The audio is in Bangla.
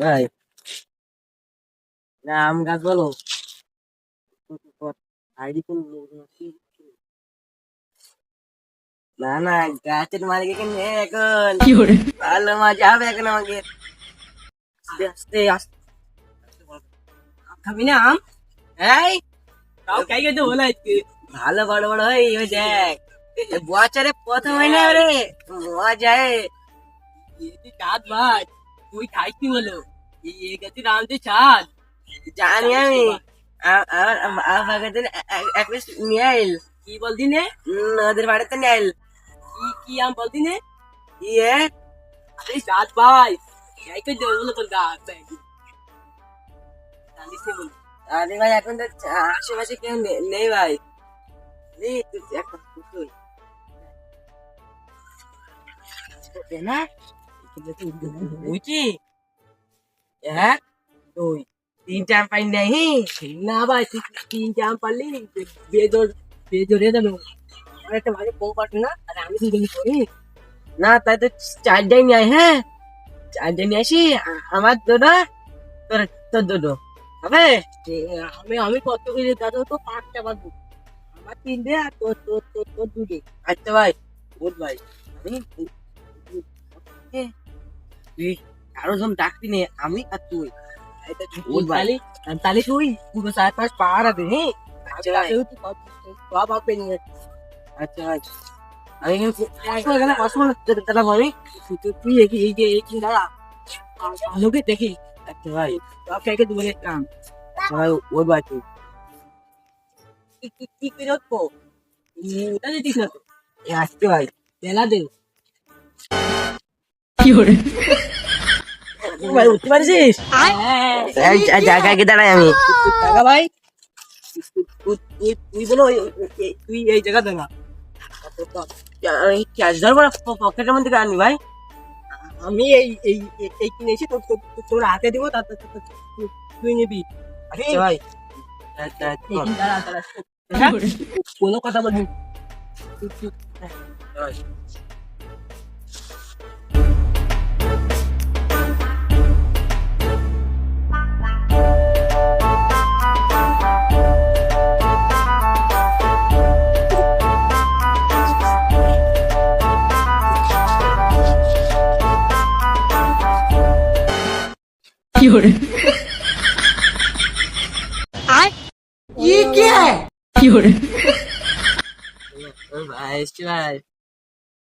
ভাই না আম গাছ বলো আইডি কোন না না গাছের মালিক এখানে এখন ভালো মজা হবে এখন আমাকে আস্তে আস্তে আস্তে খাবি না আম এই তাও খাই গেছে বলে আজকে ভালো বড় বড় হয় ওই দেখ বছরে প্রথম হয় না রে মজা চাঁদ ভাই তুই খাইছি বলো এই গেছি রামতে চাঁদ জানি আমি আমার এক পিস নিয়ে আইল কি বলতি নে ওদের বাড়িতে নিয়ে আইল কি আম বলতি নে ইয়ে আরে চাঁদ ভাই যাই করে দেবো বলো তোর গাছ জানিস নে বলো আরে ভাই এখন তো আশেপাশে কেউ নেই ভাই না বুঝছি হ্যাঁ তুই তিনটা আম পাই নাই না ভাই তিনটা আম পারলি বেজোরে দেবো আমার একটা ভাই বউ পাঠে না আর আমি দুজনই করি না তাই তো চারটাই নিয়ে আয় হ্যাঁ চারটাই নিয়ে আসি আমার দুটো তোর দুটো হবে আমি কত করে দাদা তো 5টা বাদবো আমার 3টে আর তোর 2টে আচ্ছা ভাই গুড ভাই আমি তুই কারো জন ডাকবি নে আমি আর তুই তাহলে তুই পুরো 4-5 পাহাড় আছে হ্যাঁ আচ্ছা ভাই সব আপে নিয়ে আচ্ছা ভাই আমি এখানে দাদা ভাই তুই এই দাঁড়া লোকে দেখি আচ্ছা ভাই সব খেয়ে তুই বলে কাম ভাই ওই ভাই তুই কি করে তো ওটা দিস না তো আসতে ভাই বেলা দে কি হরে ভাই উঠতে পারছিস জায়গায় গিয়ে দাঁড়াই আমি টাকা ভাই তুই বলো তুই এই জায়গা দাঁড়া ক্যাশ ধরবো পকেটের মধ্যে আনবি ভাই আমি এই কিনেছি তোর হাতে দিব তুই নিবি আচ্ছা ভাই কোনো কথা বলবি ये क्या है भाई